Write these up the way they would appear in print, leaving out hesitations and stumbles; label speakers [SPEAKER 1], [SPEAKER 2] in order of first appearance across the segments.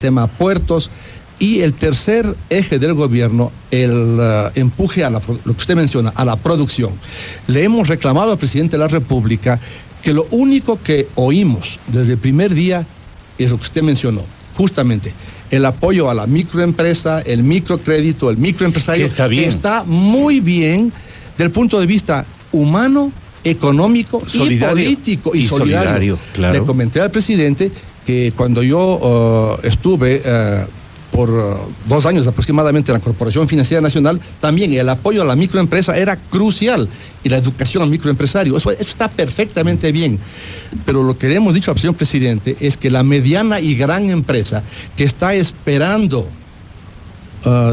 [SPEAKER 1] tema puertos, y el tercer eje del gobierno, el empuje a lo que usted menciona, a la producción. Le hemos reclamado al presidente de la República que lo único que oímos desde el primer día es lo que usted mencionó, justamente el apoyo a la microempresa, el microcrédito, el microempresario, que está muy bien del punto de vista humano, económico, solidario, y político y solidario. Claro. Le comenté al presidente que cuando yo estuve por 2 años aproximadamente en la Corporación Financiera Nacional, también el apoyo a la microempresa era crucial, y la educación al microempresario, eso está perfectamente bien. Pero lo que hemos dicho al señor presidente es que la mediana y gran empresa que está esperando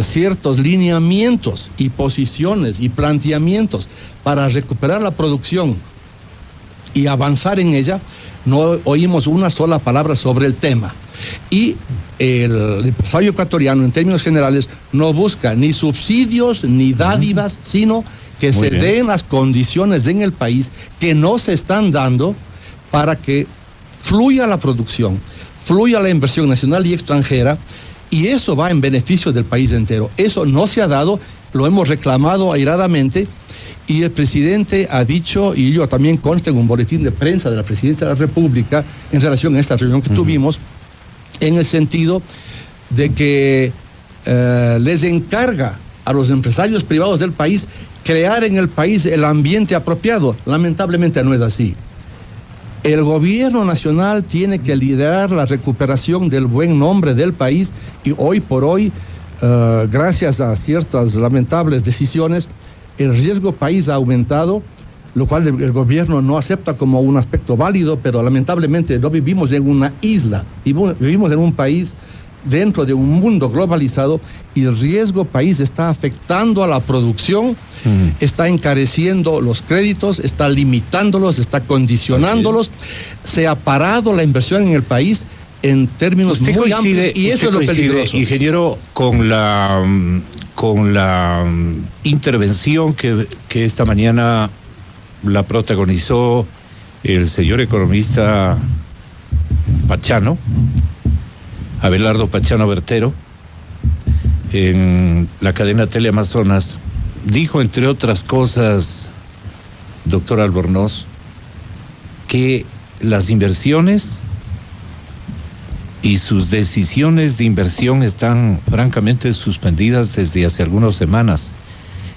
[SPEAKER 1] ciertos lineamientos y posiciones y planteamientos para recuperar la producción y avanzar en ella, no oímos una sola palabra sobre el tema. Y el empresario ecuatoriano, en términos generales, no busca ni subsidios ni dádivas, sino que se den las condiciones en el país que no se están dando para que fluya la producción, fluya la inversión nacional y extranjera, y eso va en beneficio del país entero. Eso no se ha dado, lo hemos reclamado airadamente, y el presidente ha dicho, y yo también consta en un boletín de prensa de la Presidenta de la República en relación a esta reunión que tuvimos, en el sentido de que les encarga a los empresarios privados del país crear en el país el ambiente apropiado. Lamentablemente no es así. El gobierno nacional tiene que liderar la recuperación del buen nombre del país, y hoy por hoy, gracias a ciertas lamentables decisiones, el riesgo país ha aumentado, lo cual el gobierno no acepta como un aspecto válido, pero lamentablemente no vivimos en una isla, vivimos en un país dentro de un mundo globalizado, y el riesgo país está afectando a la producción, está encareciendo los créditos, está limitándolos, está condicionándolos, se ha parado la inversión en el país en términos muy amplios, y eso es lo peligroso.
[SPEAKER 2] Ingeniero, con la intervención que esta mañana la protagonizó el señor economista Pachano, Abelardo Pachano Bertero, en la cadena Teleamazonas, dijo, entre otras cosas, doctor Albornoz, que las inversiones y sus decisiones de inversión están francamente suspendidas desde hace algunas semanas.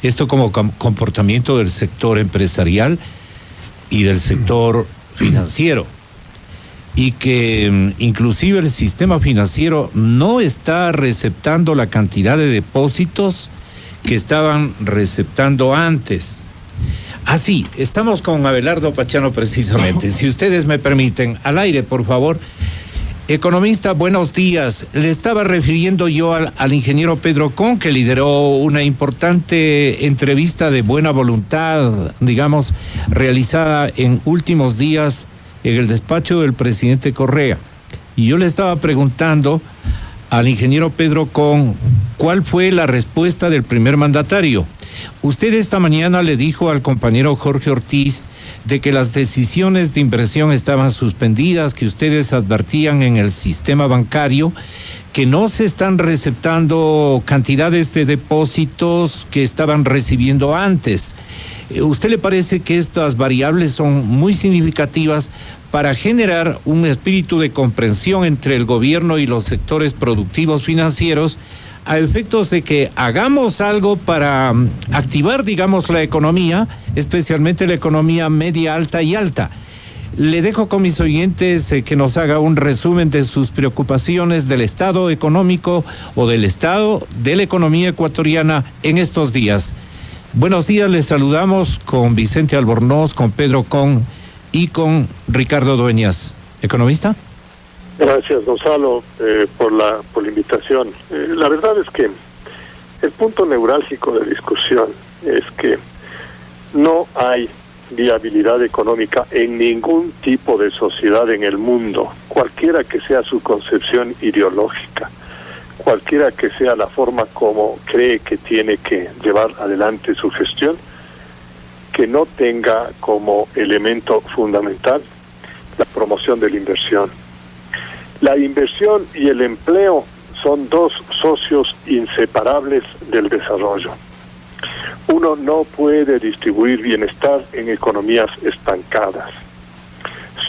[SPEAKER 2] Esto como comportamiento del sector empresarial y del sector financiero. Y que inclusive el sistema financiero no está receptando la cantidad de depósitos que estaban receptando antes. Así, estamos con Abelardo Pachano precisamente. Si ustedes me permiten, al aire, por favor. Economista, buenos días. Le estaba refiriendo yo al ingeniero Pedro Con, que lideró una importante entrevista de buena voluntad, digamos, realizada en últimos días en el despacho del presidente Correa. Y yo le estaba preguntando al ingeniero Pedro Con cuál fue la respuesta del primer mandatario. Usted esta mañana le dijo al compañero Jorge Ortiz de que las decisiones de inversión estaban suspendidas, que ustedes advertían en el sistema bancario que no se están receptando cantidades de depósitos que estaban recibiendo antes. ¿Usted le parece que estas variables son muy significativas para generar un espíritu de comprensión entre el gobierno y los sectores productivos financieros, a efectos de que hagamos algo para activar, digamos, la economía, especialmente la economía media, alta y alta? Le dejo con mis oyentes que nos haga un resumen de sus preocupaciones del estado económico o del estado de la economía ecuatoriana en estos días. Buenos días, les saludamos con Vicente Albornoz, con Pedro Con y con Ricardo Dueñas. ¿Economista?
[SPEAKER 3] Gracias, Gonzalo, por la invitación. La verdad es que el punto neurálgico de discusión es que no hay viabilidad económica en ningún tipo de sociedad en el mundo, cualquiera que sea su concepción ideológica, cualquiera que sea la forma como cree que tiene que llevar adelante su gestión, que no tenga como elemento fundamental la promoción de la inversión. La inversión y el empleo son dos socios inseparables del desarrollo. Uno no puede distribuir bienestar en economías estancadas.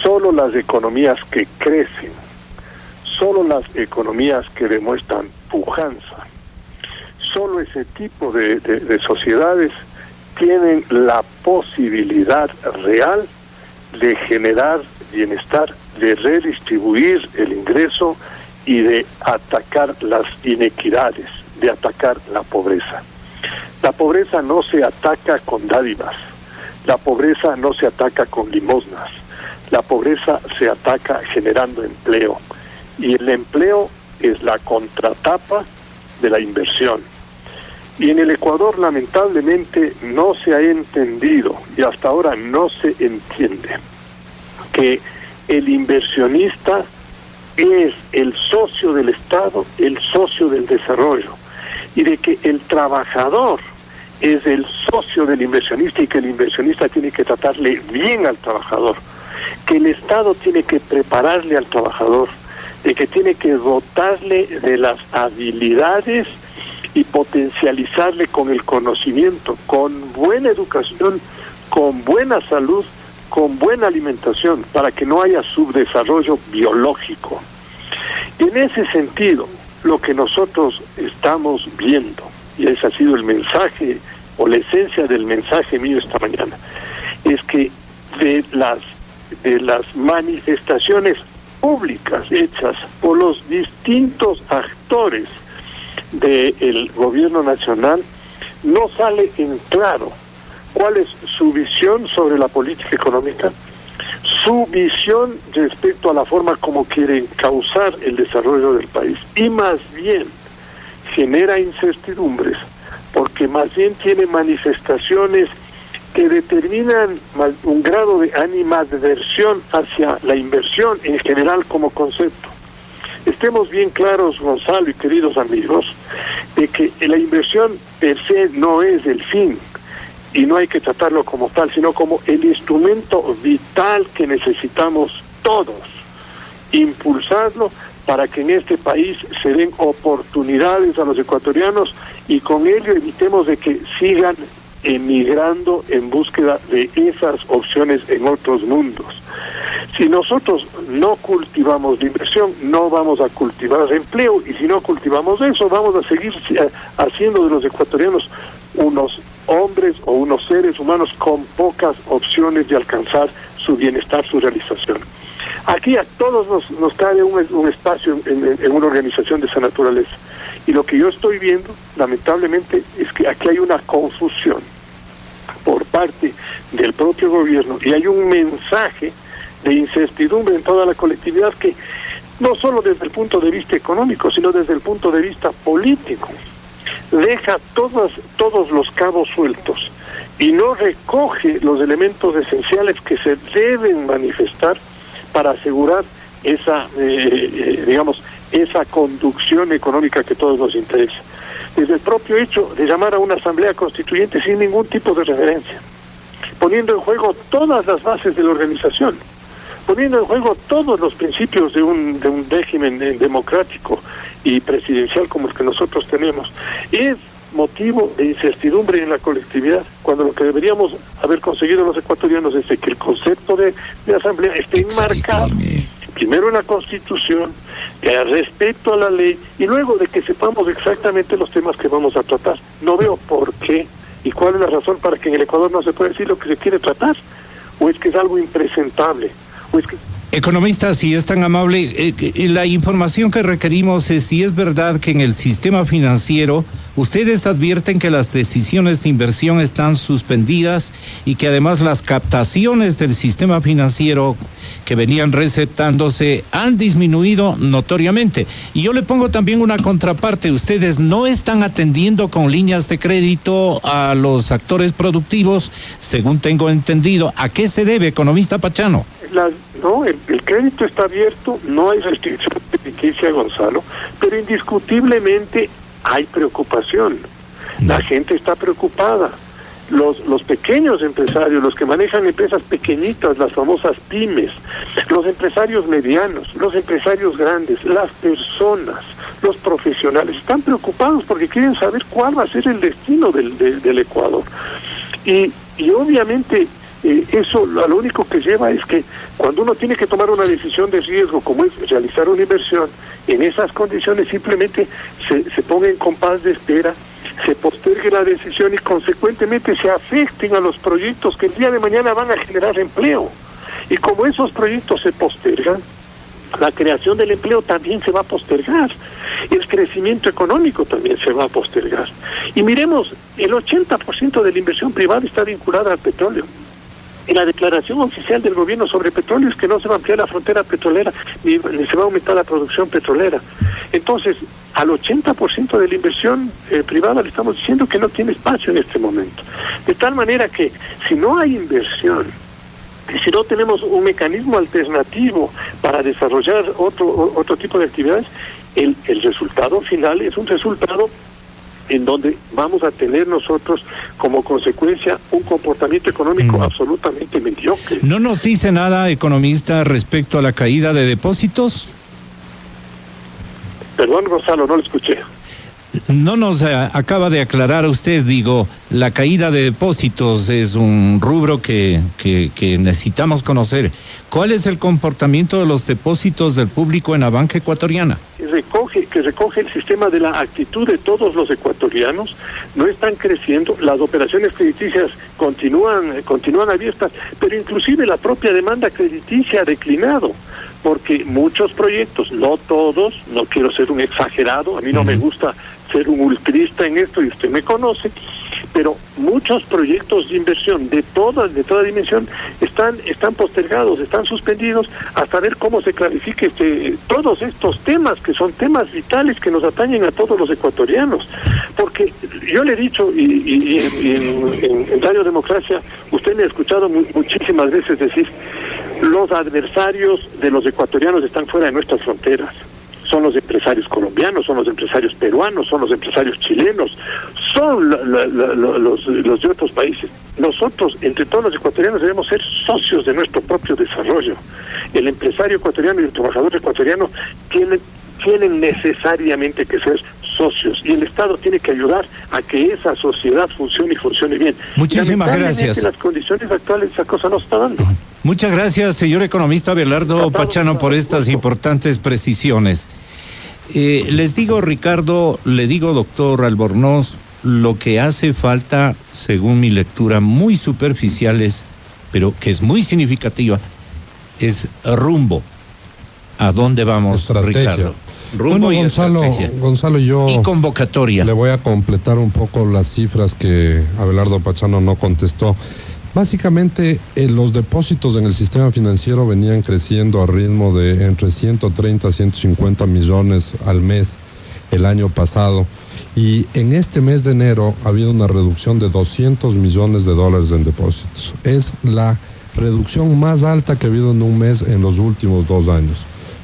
[SPEAKER 3] Solo las economías que crecen, solo las economías que demuestran pujanza, solo ese tipo de sociedades tienen la posibilidad real de generar bienestar, de redistribuir el ingreso y de atacar las inequidades, de atacar la pobreza. La pobreza no se ataca con dádivas, la pobreza no se ataca con limosnas, la pobreza se ataca generando empleo. Y el empleo es la contratapa de la inversión. Y en el Ecuador, lamentablemente, no se ha entendido, y hasta ahora no se entiende, que el inversionista es el socio del Estado, el socio del desarrollo, y de que el trabajador es el socio del inversionista y que el inversionista tiene que tratarle bien al trabajador, que el Estado tiene que prepararle al trabajador, de que tiene que dotarle de las habilidades y potencializarle con el conocimiento, con buena educación, con buena salud, con buena alimentación, para que no haya subdesarrollo biológico. Y en ese sentido, lo que nosotros estamos viendo, y ese ha sido el mensaje, o la esencia del mensaje mío esta mañana, es que de las manifestaciones públicas hechas por los distintos actores del gobierno nacional, no sale en claro cuál es su visión sobre la política económica, su visión respecto a la forma como quieren causar el desarrollo del país, y más bien genera incertidumbres, porque más bien tiene manifestaciones que determinan un grado de animadversión hacia la inversión en general como concepto. Estemos bien claros, Gonzalo y queridos amigos, de que la inversión per se no es el fin, y no hay que tratarlo como tal, sino como el instrumento vital que necesitamos todos, impulsarlo para que en este país se den oportunidades a los ecuatorianos y con ello evitemos de que sigan emigrando en búsqueda de esas opciones en otros mundos. Si nosotros no cultivamos la inversión, no vamos a cultivar empleo, y si no cultivamos eso, vamos a seguir haciendo de los ecuatorianos unos hombres o unos seres humanos con pocas opciones de alcanzar su bienestar, su realización. Aquí a todos nos cae un espacio en una organización de esa naturaleza. Y lo que yo estoy viendo, lamentablemente, es que aquí hay una confusión por parte del propio gobierno y hay un mensaje de incertidumbre en toda la colectividad que no solo desde el punto de vista económico, sino desde el punto de vista político, deja todos los cabos sueltos y no recoge los elementos esenciales que se deben manifestar para asegurar esa, esa conducción económica que a todos nos interesa. Desde el propio hecho de llamar a una asamblea constituyente sin ningún tipo de referencia, poniendo en juego todas las bases de la organización, poniendo en juego todos los principios de un régimen democrático y presidencial como el que nosotros tenemos, es motivo de incertidumbre en la colectividad, cuando lo que deberíamos haber conseguido los ecuatorianos es que el concepto de asamblea esté enmarcado primero en la Constitución, que haya respeto a la ley, y luego de que sepamos exactamente los temas que vamos a tratar. No veo por qué y cuál es la razón para que en el Ecuador no se pueda decir lo que se quiere tratar, o es que es algo impresentable, o es que...
[SPEAKER 2] Economista, si es tan amable, la información que requerimos es si es verdad que en el sistema financiero ustedes advierten que las decisiones de inversión están suspendidas y que además las captaciones del sistema financiero que venían receptándose han disminuido notoriamente. Y yo le pongo también una contraparte, ustedes no están atendiendo con líneas de crédito a los actores productivos, según tengo entendido. ¿A qué se debe, economista Pachano?
[SPEAKER 3] El crédito está abierto, no hay restricción crediticia, Gonzalo, pero indiscutiblemente hay preocupación. La gente está preocupada. los pequeños empresarios, los que manejan empresas pequeñitas, las famosas pymes, los empresarios medianos, los empresarios grandes, las personas, los profesionales, están preocupados porque quieren saber cuál va a ser el destino del Ecuador. Y obviamente eso lo único que lleva es que cuando uno tiene que tomar una decisión de riesgo, como es realizar una inversión, en esas condiciones simplemente se ponga en compás de espera, se postergue la decisión y consecuentemente se afecten a los proyectos que el día de mañana van a generar empleo. Y como esos proyectos se postergan, la creación del empleo también se va a postergar, el crecimiento económico también se va a postergar. Y miremos, el 80% de la inversión privada está vinculada al petróleo. En la declaración oficial del gobierno sobre petróleo es que no se va a ampliar la frontera petrolera ni se va a aumentar la producción petrolera. Entonces, al 80% de la inversión privada le estamos diciendo que no tiene espacio en este momento. De tal manera que si no hay inversión, y si no tenemos un mecanismo alternativo para desarrollar otro tipo de actividades, el resultado final es un resultado en donde vamos a tener nosotros como consecuencia un comportamiento económico absolutamente mediocre.
[SPEAKER 2] ¿No nos dice nada, economista, respecto a la caída de depósitos?
[SPEAKER 3] Perdón, Gonzalo, no lo escuché.
[SPEAKER 2] No nos acaba de aclarar usted, digo, la caída de depósitos es un rubro que necesitamos conocer. ¿Cuál es el comportamiento de los depósitos del público en la banca ecuatoriana?
[SPEAKER 3] Que recoge el sistema de la actitud de todos los ecuatorianos, no están creciendo, las operaciones crediticias continúan abiertas, pero inclusive la propia demanda crediticia ha declinado, porque muchos proyectos, no todos, no quiero ser un exagerado, a mí no me gusta ser un ultrista en esto y usted me conoce, pero muchos proyectos de inversión de toda dimensión están postergados, están suspendidos hasta ver cómo se clarifique todos estos temas que son temas vitales que nos atañen a todos los ecuatorianos, porque yo le he dicho y en Radio Democracia usted me ha escuchado muchísimas veces decir, los adversarios de los ecuatorianos están fuera de nuestras fronteras. Son los empresarios colombianos, son los empresarios peruanos, son los empresarios chilenos, son los de otros países. Nosotros, entre todos los ecuatorianos, debemos ser socios de nuestro propio desarrollo. El empresario ecuatoriano y el trabajador ecuatoriano tienen necesariamente que ser socios, y el Estado tiene que ayudar a que esa sociedad funcione y funcione bien.
[SPEAKER 2] Muchísimas gracias.
[SPEAKER 3] En las condiciones actuales esa cosa no está dando.
[SPEAKER 2] Muchas gracias, señor economista Abelardo Pachano, por estas importantes precisiones. Les digo, Ricardo, le digo, doctor Albornoz, lo que hace falta, según mi lectura muy superficial, pero que es muy significativa, es rumbo. ¿A dónde vamos,
[SPEAKER 4] estrategia.
[SPEAKER 2] Ricardo? Rumbo y
[SPEAKER 4] Gonzalo, yo
[SPEAKER 2] y convocatoria.
[SPEAKER 4] Le voy a completar un poco las cifras que Abelardo Pachano no contestó. Básicamente, los depósitos en el sistema financiero venían creciendo a ritmo de entre 130 a 150 millones al mes el año pasado. Y en este mes de enero ha habido una reducción de $200 millones en depósitos. Es la reducción más alta que ha habido en un mes en los últimos 2 años.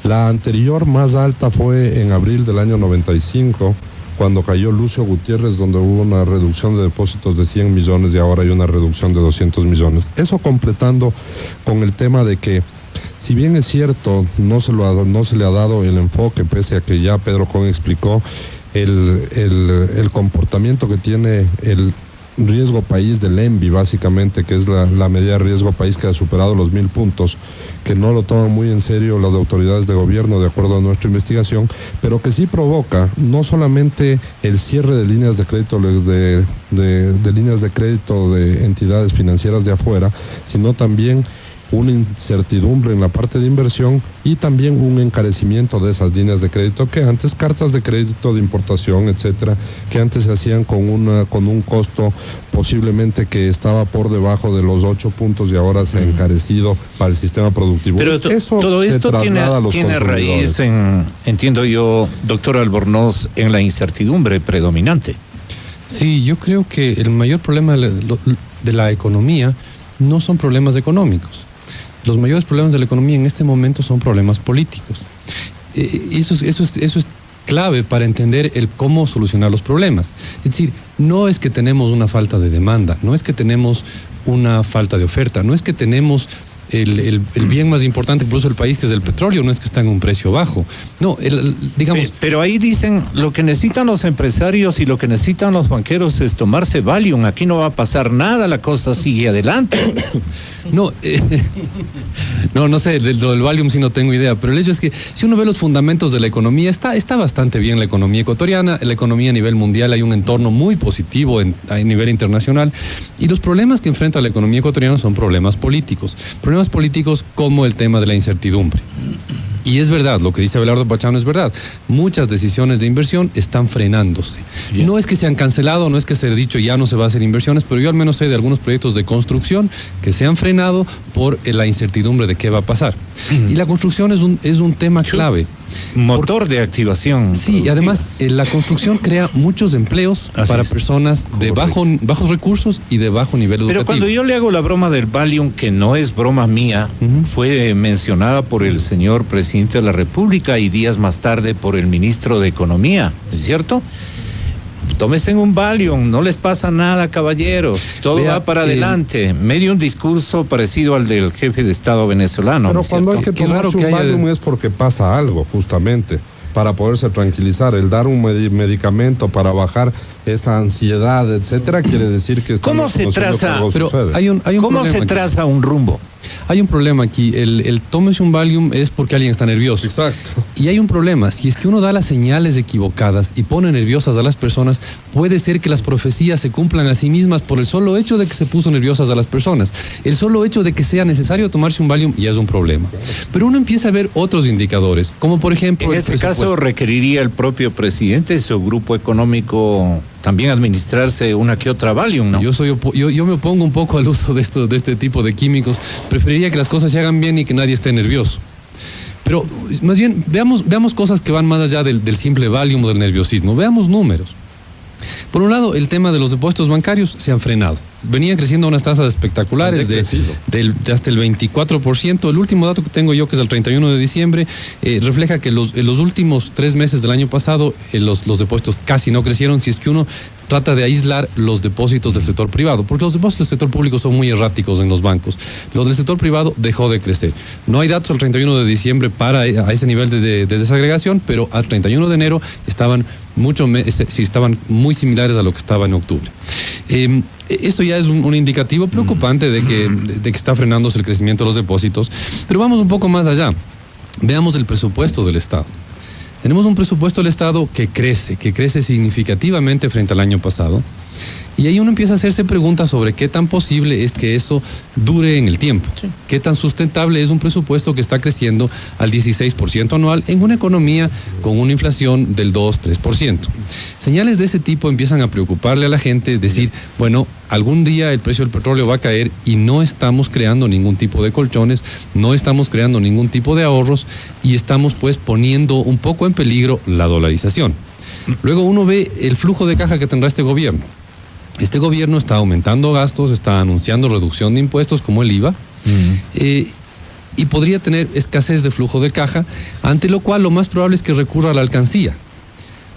[SPEAKER 4] La anterior más alta fue en abril del año 95, cuando cayó Lucio Gutiérrez, donde hubo una reducción de depósitos de 100 millones y ahora hay una reducción de 200 millones. Eso completando con el tema de que, si bien es cierto, no se le ha dado el enfoque, pese a que ya Pedro Con explicó el comportamiento que tiene el riesgo país del ENVI, básicamente, que es la medida de riesgo país que ha superado los 1,000 puntos, que no lo toman muy en serio las autoridades de gobierno, de acuerdo a nuestra investigación, pero que sí provoca no solamente el cierre de líneas de crédito de líneas de crédito de entidades financieras de afuera, sino también una incertidumbre en la parte de inversión y también un encarecimiento de esas líneas de crédito, que antes, cartas de crédito de importación, etcétera, que antes se hacían con un costo posiblemente que estaba por debajo de los 8 puntos y ahora se ha encarecido para el sistema productivo.
[SPEAKER 2] Pero todo esto tiene raíz entiendo yo, doctor Albornoz, en la incertidumbre predominante.
[SPEAKER 5] Sí, yo creo que el mayor problema de la economía no son problemas económicos. Los mayores problemas de la economía en este momento son problemas políticos. Eso es clave para entender el cómo solucionar los problemas. Es decir, no es que tenemos una falta de demanda, no es que tenemos una falta de oferta, no es que tenemos el bien más importante que produce el país, que es el petróleo, no es que está en un precio bajo. No, digamos...
[SPEAKER 2] Pero ahí dicen, lo que necesitan los empresarios y lo que necesitan los banqueros es tomarse Valium. Aquí no va a pasar nada, la cosa sigue adelante.
[SPEAKER 5] No, no sé, del Valium sí no tengo idea, pero el hecho es que si uno ve los fundamentos de la economía, está bastante bien la economía ecuatoriana, la economía a nivel mundial, hay un entorno muy positivo a nivel internacional, y los problemas que enfrenta la economía ecuatoriana son problemas políticos como el tema de la incertidumbre. Y es verdad, lo que dice Abelardo Pachano es verdad. Muchas decisiones de inversión están frenándose.
[SPEAKER 2] Yeah.
[SPEAKER 5] No es que se han cancelado, no es que se ha dicho ya no se va a hacer inversiones, pero yo al menos sé de algunos proyectos de construcción que se han frenado por la incertidumbre de qué va a pasar. Y la construcción es un tema clave.
[SPEAKER 2] Motor de activación.
[SPEAKER 5] Sí, y además la construcción crea muchos empleos para personas de bajos recursos y de bajo nivel educativo.
[SPEAKER 2] Pero cuando yo le hago la broma del Valium, que no es broma mía, fue mencionada por el señor presidente de la República y días más tarde por el ministro de Economía, ¿es cierto? Tómense un Valium, no les pasa nada, caballeros, todo va para adelante. Medio un discurso parecido al del jefe de Estado venezolano.
[SPEAKER 4] Pero
[SPEAKER 2] ¿no es
[SPEAKER 4] cuando
[SPEAKER 2] cierto?
[SPEAKER 4] hay que tomarse un Valium es porque pasa algo, justamente, para poderse tranquilizar. El dar un medicamento para bajar esa ansiedad, etcétera, quiere decir que
[SPEAKER 2] ¿Cómo se traza?
[SPEAKER 5] Pero hay un
[SPEAKER 2] ¿Cómo se traza un rumbo?
[SPEAKER 5] Hay un problema aquí. El tómese un Valium es porque alguien está nervioso.
[SPEAKER 4] Exacto.
[SPEAKER 5] Y hay un problema. Si es que uno da las señales equivocadas y pone nerviosas a las personas, puede ser que las profecías se cumplan a sí mismas por el solo hecho de que se puso nerviosas a las personas. El solo hecho de que sea necesario tomarse un Valium ya es un problema. Pero uno empieza a ver otros indicadores, como por ejemplo...
[SPEAKER 2] En este caso requeriría el propio presidente y su grupo económico también administrarse una que otra Valium, ¿no?
[SPEAKER 5] Yo me opongo un poco al uso de este tipo de químicos. Preferiría que las cosas se hagan bien y que nadie esté nervioso. Pero más bien, veamos cosas que van más allá del simple Valium o del nerviosismo. Veamos números. Por un lado, el tema de los depósitos bancarios se han frenado. Venían creciendo a unas tasas espectaculares de hasta el 24%. El último dato que tengo yo, que es el 31 de diciembre, refleja que en los últimos 3 meses del año pasado los depósitos casi no crecieron, si es que uno trata de aislar los depósitos del sector privado, porque los depósitos del sector público son muy erráticos en los bancos. Los del sector privado dejó de crecer. No hay datos al 31 de diciembre a ese nivel de desagregación, pero al 31 de enero estaban muy similares a lo que estaba en octubre. Esto ya es un indicativo preocupante de que está frenándose el crecimiento de los depósitos, pero vamos un poco más allá. Veamos el presupuesto del Estado. Tenemos un presupuesto del Estado que crece significativamente frente al año pasado, y ahí uno empieza a hacerse preguntas sobre qué tan posible es que eso dure en el tiempo. Sí. Qué tan sustentable es un presupuesto que está creciendo al 16% anual en una economía con una inflación del 2-3%. Señales de ese tipo empiezan a preocuparle a la gente, decir, bueno, algún día el precio del petróleo va a caer y no estamos creando ningún tipo de colchones, no estamos creando ningún tipo de ahorros y estamos pues poniendo un poco en peligro la dolarización. Luego uno ve el flujo de caja que tendrá este gobierno. Este gobierno está aumentando gastos, está anunciando reducción de impuestos como el IVA, y podría tener escasez de flujo de caja, ante lo cual lo más probable es que recurra a la alcancía.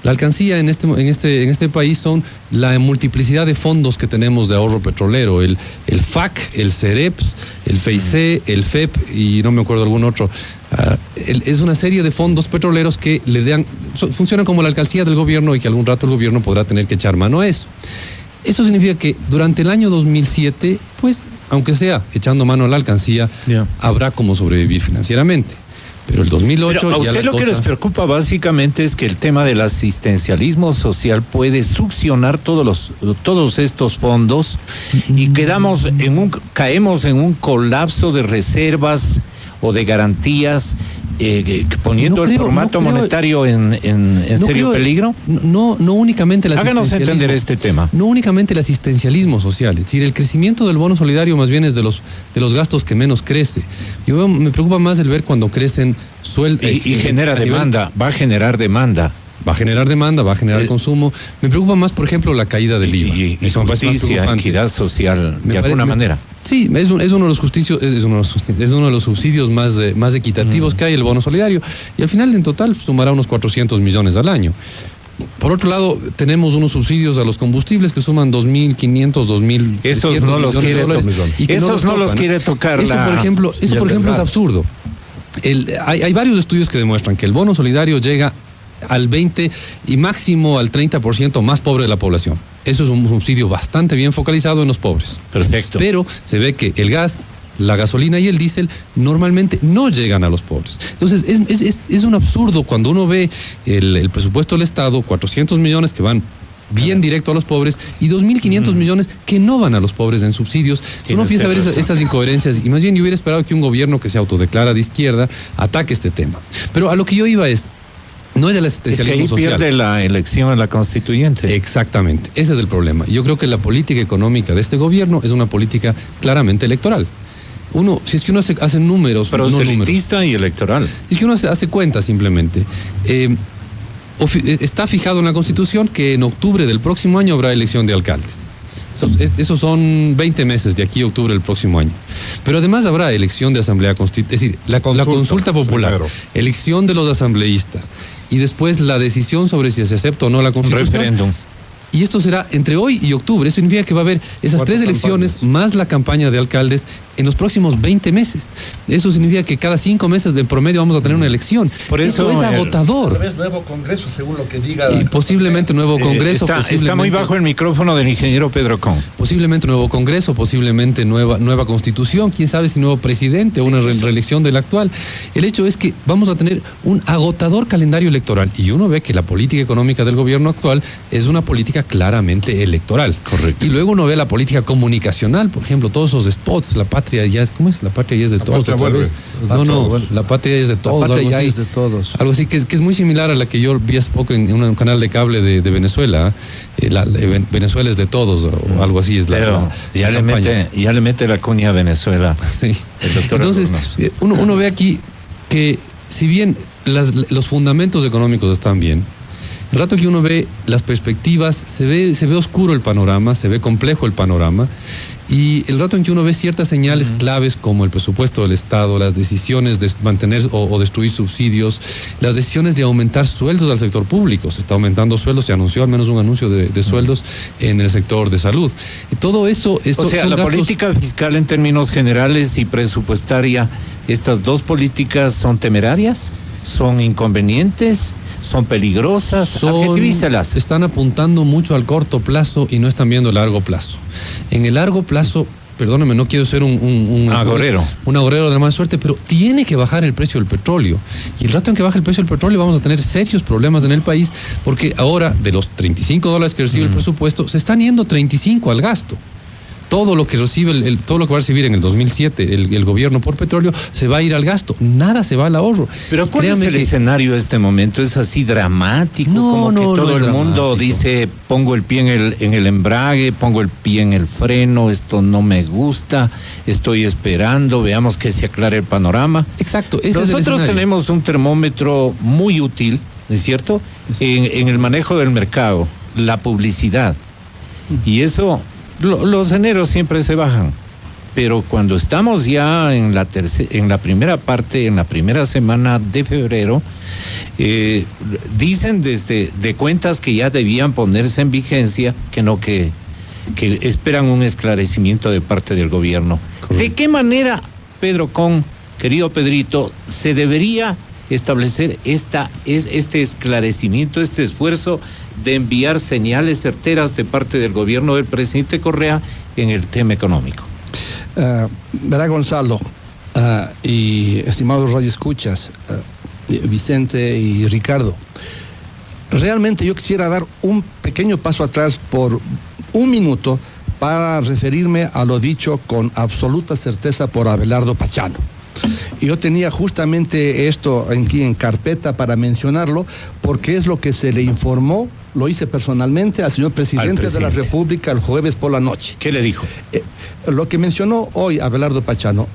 [SPEAKER 5] La alcancía en este país son la multiplicidad de fondos que tenemos de ahorro petrolero, el FAC, el CEREPS, el FEIC, el FEP y no me acuerdo algún otro. Es una serie de fondos petroleros que funcionan como la alcancía del gobierno y que algún rato el gobierno podrá tener que echar mano a eso. Eso significa que durante el año 2007, pues, aunque sea echando mano a la alcancía, habrá como sobrevivir financieramente. Pero el 2008...
[SPEAKER 2] Pero a usted lo que les preocupa básicamente es que el tema del asistencialismo social puede succionar todos estos fondos y caemos en un colapso de reservas o de garantías, poniendo el formato monetario en serio peligro.
[SPEAKER 5] No únicamente el asistencialismo.
[SPEAKER 2] Háganos entender este tema.
[SPEAKER 5] No únicamente el asistencialismo social, es decir, el crecimiento del bono solidario más bien es de los gastos que menos crece. Me preocupa más el ver cuando crecen sueldos.
[SPEAKER 2] Y genera demanda, va a generar demanda.
[SPEAKER 5] Va a generar demanda, va a generar consumo. Me preocupa más, por ejemplo, la caída del IVA.
[SPEAKER 2] Y justicia, equidad social, de alguna manera.
[SPEAKER 5] Sí, es uno de los subsidios más equitativos que hay, el bono solidario, y al final en total sumará unos 400 millones al año. Por otro lado, tenemos unos subsidios a los combustibles que suman 2.500, 2.000.
[SPEAKER 2] Esos no los quiere tocar.
[SPEAKER 5] Eso, por ejemplo, es absurdo. Hay varios estudios que demuestran que el bono solidario llega al 20 y máximo al 30% más pobre de la población. Eso es un subsidio bastante bien focalizado en los pobres.
[SPEAKER 2] Perfecto.
[SPEAKER 5] Pero se ve que el gas, la gasolina y el diésel normalmente no llegan a los pobres. Entonces es un absurdo cuando uno ve el presupuesto del Estado, 400 millones que van bien directo a los pobres y 2.500 millones que no van a los pobres en subsidios. Uno empieza a ver estas incoherencias y más bien yo hubiera esperado que un gobierno que se autodeclara de izquierda ataque este tema. Pero a lo que yo iba no es el asistencialismo social.
[SPEAKER 2] Es que ahí pierde la elección a la constituyente.
[SPEAKER 5] Exactamente, ese es el problema. Yo creo que la política económica de este gobierno es una política claramente electoral. Si es que uno hace números...
[SPEAKER 2] Proselitista y electoral.
[SPEAKER 5] Si es que uno hace cuentas simplemente. Está fijado en la Constitución que en octubre del próximo año habrá elección de alcaldes. Esos son 20 meses de aquí a octubre del próximo año. Pero además habrá elección de asamblea constituyente, es decir, la consulta popular, elección de los asambleístas y después la decisión sobre si se acepta o no la Constitución.
[SPEAKER 2] Un referéndum.
[SPEAKER 5] Y esto será entre hoy y octubre. Eso significa que va a haber esas 3 elecciones más la campaña de alcaldes en los próximos 20 meses. Eso significa que cada 5 meses de promedio vamos a tener una elección.
[SPEAKER 2] Por eso
[SPEAKER 5] es agotador.
[SPEAKER 1] Tal vez nuevo Congreso, según lo que diga.
[SPEAKER 5] Y posiblemente nuevo Congreso.
[SPEAKER 2] Está muy bajo el micrófono del ingeniero Pedro Con.
[SPEAKER 5] Posiblemente nuevo Congreso, posiblemente nueva Constitución, quién sabe si nuevo presidente o una reelección del actual. El hecho es que vamos a tener un agotador calendario electoral y uno ve que la política económica del gobierno actual es una política claramente electoral.
[SPEAKER 2] Correcto.
[SPEAKER 5] Y luego uno ve la política comunicacional, por ejemplo, todos esos spots, la patria ya es, ¿cómo es? La patria ya es de todos, otra vez. La patria ya es de todos.
[SPEAKER 1] La patria ya
[SPEAKER 5] así,
[SPEAKER 1] es de todos.
[SPEAKER 5] Algo así que es muy similar a la que yo vi hace poco en un canal de cable de Venezuela. Venezuela es de todos, o algo así es
[SPEAKER 2] Pero ya le mete la cuña a Venezuela.
[SPEAKER 5] Sí. Entonces, uno ve aquí que si bien los fundamentos económicos están bien, el rato que uno ve las perspectivas, se ve oscuro el panorama, se ve complejo el panorama, y el rato en que uno ve ciertas señales claves como el presupuesto del Estado, las decisiones de mantener o destruir subsidios, las decisiones de aumentar sueldos al sector público, se está aumentando sueldos, se anunció al menos un anuncio de sueldos en el sector de salud. Y todo eso...
[SPEAKER 2] O sea, la política fiscal en términos generales y presupuestaria, ¿estas dos políticas son temerarias? ¿Son inconvenientes? ¿Son peligrosas? Adjetivícelas.
[SPEAKER 5] Están apuntando mucho al corto plazo y no están viendo el largo plazo. En el largo plazo, perdóname, no quiero ser un
[SPEAKER 2] agorero
[SPEAKER 5] de la mala suerte, pero tiene que bajar el precio del petróleo. Y el rato en que baje el precio del petróleo vamos a tener serios problemas en el país, porque ahora de los $35 que recibe el presupuesto, se están yendo 35 al gasto. Todo lo que recibe, todo lo que va a recibir en el 2007 el gobierno por petróleo se va a ir al gasto, nada se va al ahorro.
[SPEAKER 2] Pero ¿cuál es el escenario de este momento? ¿Es así dramático? Como que todo el mundo dice, pongo el pie en el embrague, pongo el pie en el freno, esto no me gusta, estoy esperando, veamos que se aclare el panorama.
[SPEAKER 5] Exacto.
[SPEAKER 2] Nosotros tenemos un termómetro muy útil, ¿no es cierto? En el manejo del mercado, la publicidad. Y eso... Los eneros siempre se bajan, pero cuando estamos ya en la primera parte, en la primera semana de febrero, dicen de cuentas que ya debían ponerse en vigencia, que esperan un esclarecimiento de parte del gobierno. Correcto. ¿De qué manera, Pedro Con, querido Pedrito, se debería establecer este esclarecimiento, este esfuerzo de enviar señales certeras de parte del gobierno del presidente Correa en el tema económico?
[SPEAKER 1] Verá, Gonzalo, y estimados radioescuchas, Vicente y Ricardo, realmente yo quisiera dar un pequeño paso atrás por un minuto para referirme a lo dicho con absoluta certeza por Abelardo Pachano. Y yo tenía justamente esto aquí en carpeta para mencionarlo, porque es lo que se le informó, lo hice personalmente al señor presidente de la República el jueves por la noche.
[SPEAKER 2] ¿Qué le dijo?
[SPEAKER 1] Lo que mencionó hoy Abelardo Pachano,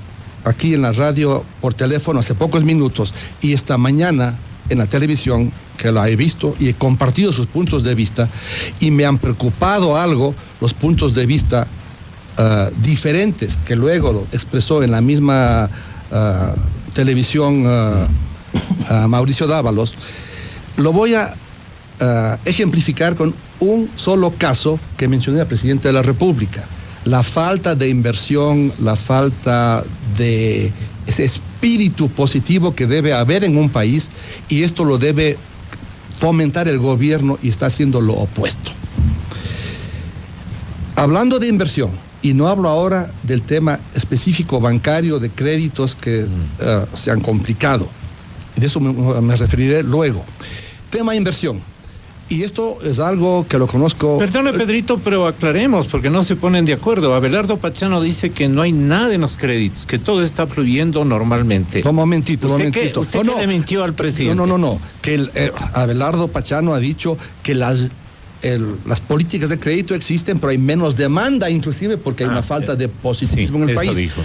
[SPEAKER 1] aquí en la radio, por teléfono, hace pocos minutos, y esta mañana en la televisión, que la he visto y he compartido sus puntos de vista, y me han preocupado algo los puntos de vista diferentes que luego lo expresó en la misma televisión Mauricio Dávalos, lo voy a ejemplificar con un solo caso que mencioné al presidente de la República: la falta de inversión, la falta de ese espíritu positivo que debe haber en un país, y esto lo debe fomentar el gobierno y está haciendo lo opuesto. Hablando de inversión, y no hablo ahora del tema específico bancario de créditos que se han complicado, de eso me referiré luego. Tema inversión. Y esto es algo que lo conozco.
[SPEAKER 2] Perdone, Pedrito, pero aclaremos, porque no se ponen de acuerdo. Abelardo Pachano dice que no hay nada en los créditos, que todo está fluyendo normalmente.
[SPEAKER 1] Un momentito.
[SPEAKER 2] ¿Usted qué le mintió al presidente?
[SPEAKER 1] No. Que Abelardo Pachano ha dicho que las políticas de crédito existen, pero hay menos demanda, inclusive porque hay una falta de positivismo en el país.
[SPEAKER 2] Dijo.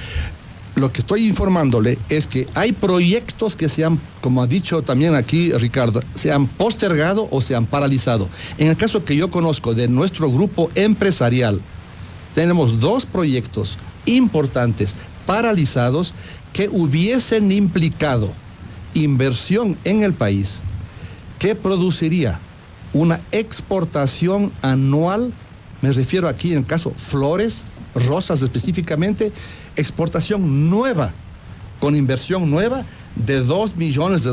[SPEAKER 1] Lo que estoy informándole es que hay proyectos que se han, como ha dicho también aquí Ricardo, se han postergado o se han paralizado. En el caso que yo conozco de nuestro grupo empresarial, tenemos 2 proyectos importantes paralizados que hubiesen implicado inversión en el país, que produciría una exportación anual, me refiero aquí en el caso flores, rosas específicamente, exportación nueva, con inversión nueva de $2 millones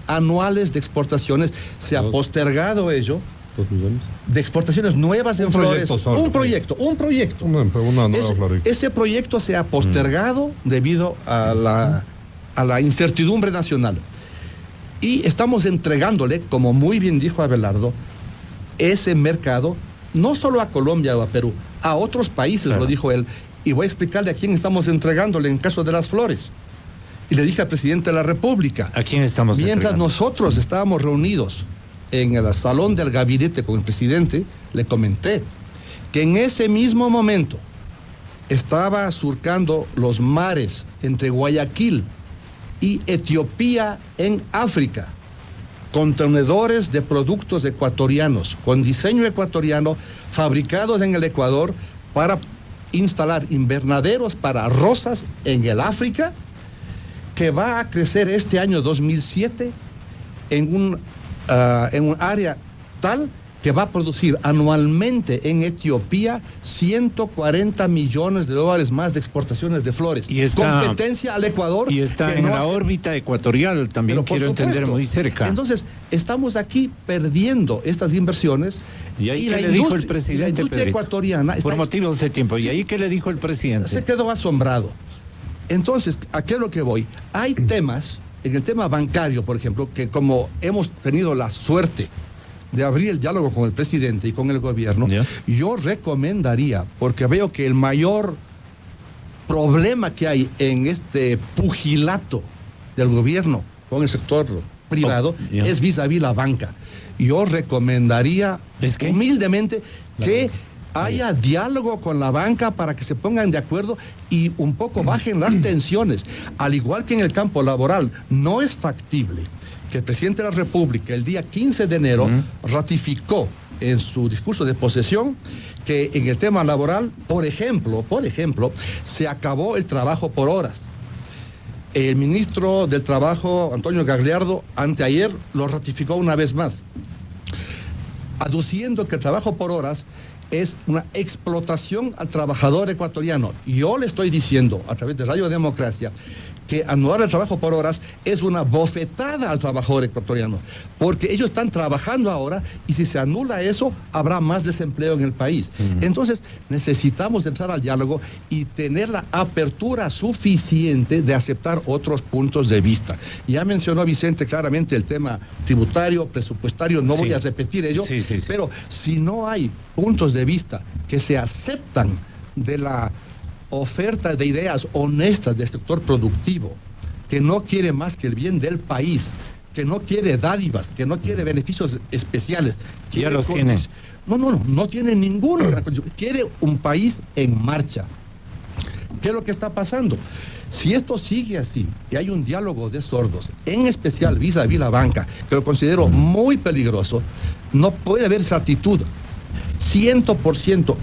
[SPEAKER 1] anuales de exportaciones. Se ha postergado ello.
[SPEAKER 4] 2 millones.
[SPEAKER 1] De exportaciones nuevas en flores. Un proyecto.
[SPEAKER 4] Una nueva floricultura.
[SPEAKER 1] Ese proyecto se ha postergado debido a la incertidumbre nacional. Y estamos entregándole, como muy bien dijo Abelardo, ese mercado, no solo a Colombia o a Perú, a otros países, claro. Lo dijo él. Y voy a explicarle a quién estamos entregándole en caso de las flores. Y le dije al presidente de la República.
[SPEAKER 2] ¿A quién estamos
[SPEAKER 1] mientras
[SPEAKER 2] entregando?
[SPEAKER 1] Nosotros estábamos reunidos en el salón del gabinete con el presidente, le comenté que en ese mismo momento estaba surcando los mares entre Guayaquil y Etiopía en África, contenedores de productos ecuatorianos, con diseño ecuatoriano, fabricados en el Ecuador, para instalar invernaderos para rosas en el África, que va a crecer este año 2007 en un área tal que va a producir anualmente en Etiopía $140 millones más de exportaciones de flores.
[SPEAKER 2] Y está,
[SPEAKER 1] competencia al Ecuador.
[SPEAKER 2] Y está en la órbita ecuatorial, también quiero entender, muy cerca.
[SPEAKER 1] Entonces, estamos aquí perdiendo estas inversiones.
[SPEAKER 2] ¿Y ahí qué le dijo el presidente?
[SPEAKER 1] La industria ecuatoriana
[SPEAKER 2] por motivos de tiempo. ¿Y ahí qué le dijo el presidente?
[SPEAKER 1] Se quedó asombrado. Entonces, ¿a qué es lo que voy? Hay temas, en el tema bancario, por ejemplo, que como hemos tenido la suerte de abrir el diálogo con el presidente y con el gobierno, yo recomendaría, porque veo que el mayor problema que hay en este pugilato del gobierno con el sector privado es vis-a-vis la banca. Yo recomendaría humildemente que haya diálogo con la banca para que se pongan de acuerdo y un poco bajen las tensiones. Al igual que en el campo laboral, no es factible que el presidente de la República el día 15 de enero ratificó en su discurso de posesión que en el tema laboral, por ejemplo, se acabó el trabajo por horas. El ministro del Trabajo, Antonio Gagliardo, anteayer lo ratificó una vez más, aduciendo que el trabajo por horas es una explotación al trabajador ecuatoriano. Yo le estoy diciendo, a través de Radio Democracia, que anular el trabajo por horas es una bofetada al trabajador ecuatoriano, porque ellos están trabajando ahora y si se anula eso, habrá más desempleo en el país. Entonces, necesitamos entrar al diálogo y tener la apertura suficiente de aceptar otros puntos de vista. Ya mencionó Vicente claramente el tema tributario, presupuestario, no voy a repetir ello, pero si no hay puntos de vista que se aceptan de la oferta de ideas honestas del sector productivo, que no quiere más que el bien del país, que no quiere dádivas, que no quiere beneficios especiales.
[SPEAKER 2] Ya los tiene.
[SPEAKER 1] No tiene ninguno. Quiere un país en marcha. ¿Qué es lo que está pasando? Si esto sigue así y hay un diálogo de sordos, en especial vis-a-vis la banca, que lo considero muy peligroso, no puede haber esa actitud 100%